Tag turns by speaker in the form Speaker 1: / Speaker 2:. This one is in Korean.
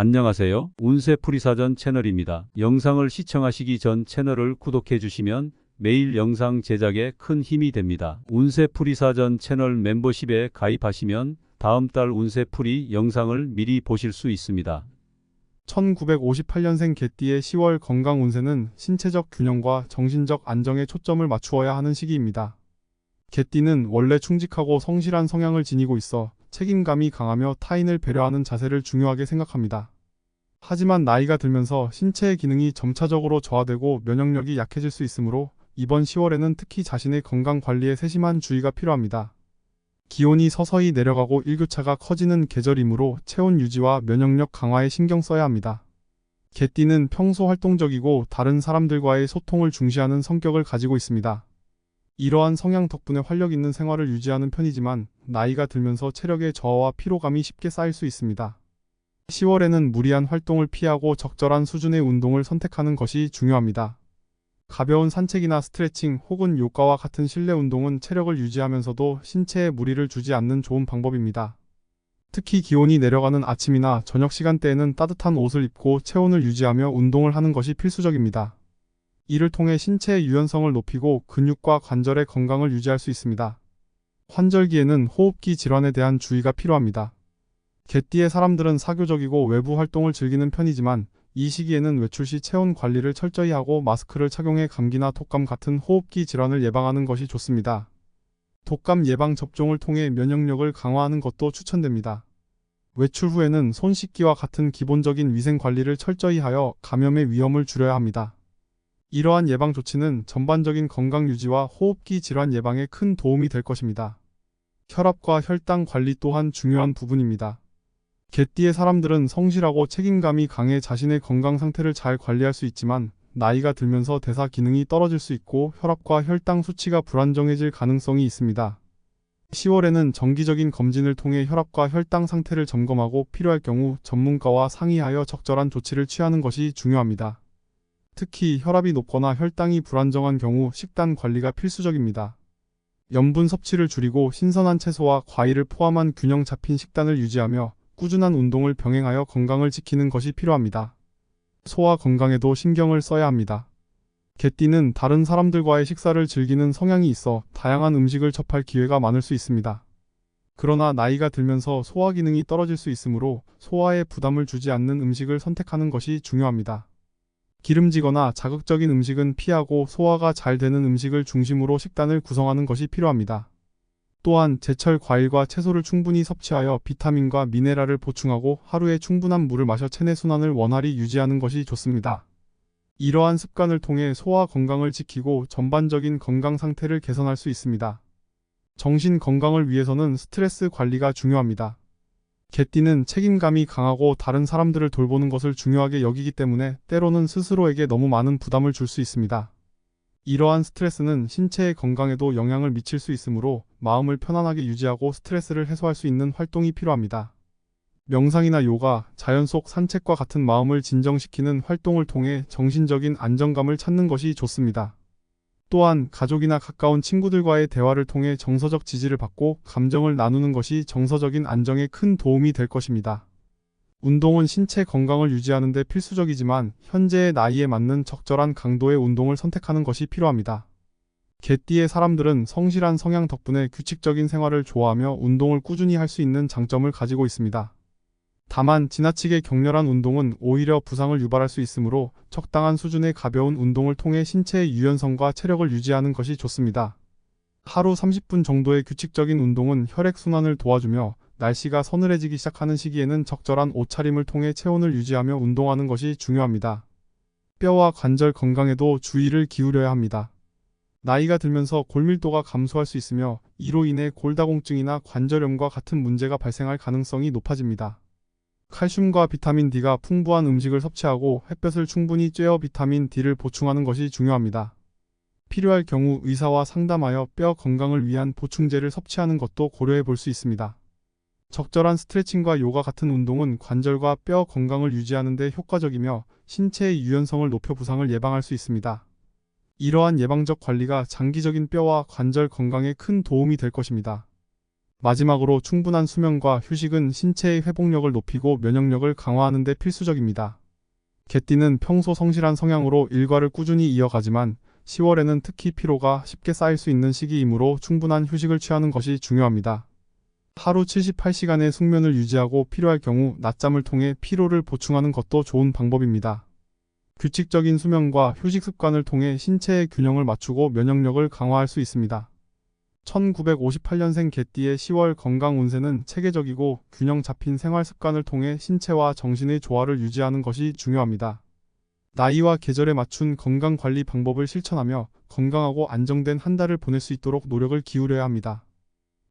Speaker 1: 안녕하세요. 운세풀이사전 채널입니다. 영상을 시청하시기 전 채널을 구독해 주시면 매일 영상 제작에 큰 힘이 됩니다. 운세풀이사전 채널 멤버십에 가입하시면 다음 달 운세풀이 영상을 미리 보실 수 있습니다.
Speaker 2: 1958년생 개띠의 10월 건강 운세는 신체적 균형과 정신적 안정에 초점을 맞추어야 하는 시기입니다. 개띠는 원래 충직하고 성실한 성향을 지니고 있어 책임감이 강하며 타인을 배려하는 자세를 중요하게 생각합니다. 하지만 나이가 들면서 신체의 기능이 점차적으로 저하되고 면역력이 약해질 수 있으므로 이번 10월에는 특히 자신의 건강 관리에 세심한 주의가 필요합니다. 기온이 서서히 내려가고 일교차가 커지는 계절이므로 체온 유지와 면역력 강화에 신경 써야 합니다. 개띠는 평소 활동적이고 다른 사람들과의 소통을 중시하는 성격을 가지고 있습니다. 이러한 성향 덕분에 활력 있는 생활을 유지하는 편이지만 나이가 들면서 체력의 저하와 피로감이 쉽게 쌓일 수 있습니다. 10월에는 무리한 활동을 피하고 적절한 수준의 운동을 선택하는 것이 중요합니다. 가벼운 산책이나 스트레칭 혹은 요가와 같은 실내 운동은 체력을 유지하면서도 신체에 무리를 주지 않는 좋은 방법입니다. 특히 기온이 내려가는 아침이나 저녁 시간대에는 따뜻한 옷을 입고 체온을 유지하며 운동을 하는 것이 필수적입니다. 이를 통해 신체의 유연성을 높이고 근육과 관절의 건강을 유지할 수 있습니다. 환절기에는 호흡기 질환에 대한 주의가 필요합니다. 개띠의 사람들은 사교적이고 외부 활동을 즐기는 편이지만 이 시기에는 외출 시 체온 관리를 철저히 하고 마스크를 착용해 감기나 독감 같은 호흡기 질환을 예방하는 것이 좋습니다. 독감 예방 접종을 통해 면역력을 강화하는 것도 추천됩니다. 외출 후에는 손 씻기와 같은 기본적인 위생 관리를 철저히 하여 감염의 위험을 줄여야 합니다. 이러한 예방 조치는 전반적인 건강 유지와 호흡기 질환 예방에 큰 도움이 될 것입니다. 혈압과 혈당 관리 또한 중요한 부분입니다. 개띠의 사람들은 성실하고 책임감이 강해 자신의 건강 상태를 잘 관리할 수 있지만 나이가 들면서 대사 기능이 떨어질 수 있고 혈압과 혈당 수치가 불안정해질 가능성이 있습니다. 10월에는 정기적인 검진을 통해 혈압과 혈당 상태를 점검하고 필요할 경우 전문가와 상의하여 적절한 조치를 취하는 것이 중요합니다. 특히 혈압이 높거나 혈당이 불안정한 경우 식단 관리가 필수적입니다. 염분 섭취를 줄이고 신선한 채소와 과일을 포함한 균형 잡힌 식단을 유지하며 꾸준한 운동을 병행하여 건강을 지키는 것이 필요합니다. 소화 건강에도 신경을 써야 합니다. 개띠는 다른 사람들과의 식사를 즐기는 성향이 있어 다양한 음식을 접할 기회가 많을 수 있습니다. 그러나 나이가 들면서 소화 기능이 떨어질 수 있으므로 소화에 부담을 주지 않는 음식을 선택하는 것이 중요합니다. 기름지거나 자극적인 음식은 피하고 소화가 잘 되는 음식을 중심으로 식단을 구성하는 것이 필요합니다. 또한 제철 과일과 채소를 충분히 섭취하여 비타민과 미네랄을 보충하고 하루에 충분한 물을 마셔 체내 순환을 원활히 유지하는 것이 좋습니다. 이러한 습관을 통해 소화 건강을 지키고 전반적인 건강 상태를 개선할 수 있습니다. 정신 건강을 위해서는 스트레스 관리가 중요합니다. 개띠는 책임감이 강하고 다른 사람들을 돌보는 것을 중요하게 여기기 때문에 때로는 스스로에게 너무 많은 부담을 줄 수 있습니다. 이러한 스트레스는 신체의 건강에도 영향을 미칠 수 있으므로 마음을 편안하게 유지하고 스트레스를 해소할 수 있는 활동이 필요합니다. 명상이나 요가, 자연 속 산책과 같은 마음을 진정시키는 활동을 통해 정신적인 안정감을 찾는 것이 좋습니다. 또한 가족이나 가까운 친구들과의 대화를 통해 정서적 지지를 받고 감정을 나누는 것이 정서적인 안정에 큰 도움이 될 것입니다. 운동은 신체 건강을 유지하는 데 필수적이지만 현재의 나이에 맞는 적절한 강도의 운동을 선택하는 것이 필요합니다. 개띠의 사람들은 성실한 성향 덕분에 규칙적인 생활을 좋아하며 운동을 꾸준히 할 수 있는 장점을 가지고 있습니다. 다만 지나치게 격렬한 운동은 오히려 부상을 유발할 수 있으므로 적당한 수준의 가벼운 운동을 통해 신체의 유연성과 체력을 유지하는 것이 좋습니다. 하루 30분 정도의 규칙적인 운동은 혈액순환을 도와주며 날씨가 서늘해지기 시작하는 시기에는 적절한 옷차림을 통해 체온을 유지하며 운동하는 것이 중요합니다. 뼈와 관절 건강에도 주의를 기울여야 합니다. 나이가 들면서 골밀도가 감소할 수 있으며 이로 인해 골다공증이나 관절염과 같은 문제가 발생할 가능성이 높아집니다. 칼슘과 비타민 D가 풍부한 음식을 섭취하고 햇볕을 충분히 쬐어 비타민 D를 보충하는 것이 중요합니다. 필요할 경우 의사와 상담하여 뼈 건강을 위한 보충제를 섭취하는 것도 고려해 볼 수 있습니다. 적절한 스트레칭과 요가 같은 운동은 관절과 뼈 건강을 유지하는 데 효과적이며 신체의 유연성을 높여 부상을 예방할 수 있습니다. 이러한 예방적 관리가 장기적인 뼈와 관절 건강에 큰 도움이 될 것입니다. 마지막으로 충분한 수면과 휴식은 신체의 회복력을 높이고 면역력을 강화하는 데 필수적입니다. 개띠는 평소 성실한 성향으로 일과를 꾸준히 이어가지만 10월에는 특히 피로가 쉽게 쌓일 수 있는 시기이므로 충분한 휴식을 취하는 것이 중요합니다. 하루 78시간의 숙면을 유지하고 필요할 경우 낮잠을 통해 피로를 보충하는 것도 좋은 방법입니다. 규칙적인 수면과 휴식 습관을 통해 신체의 균형을 맞추고 면역력을 강화할 수 있습니다. 1958년생 개띠의 10월 건강 운세는 체계적이고 균형 잡힌 생활 습관을 통해 신체와 정신의 조화를 유지하는 것이 중요합니다. 나이와 계절에 맞춘 건강 관리 방법을 실천하며 건강하고 안정된 한 달을 보낼 수 있도록 노력을 기울여야 합니다.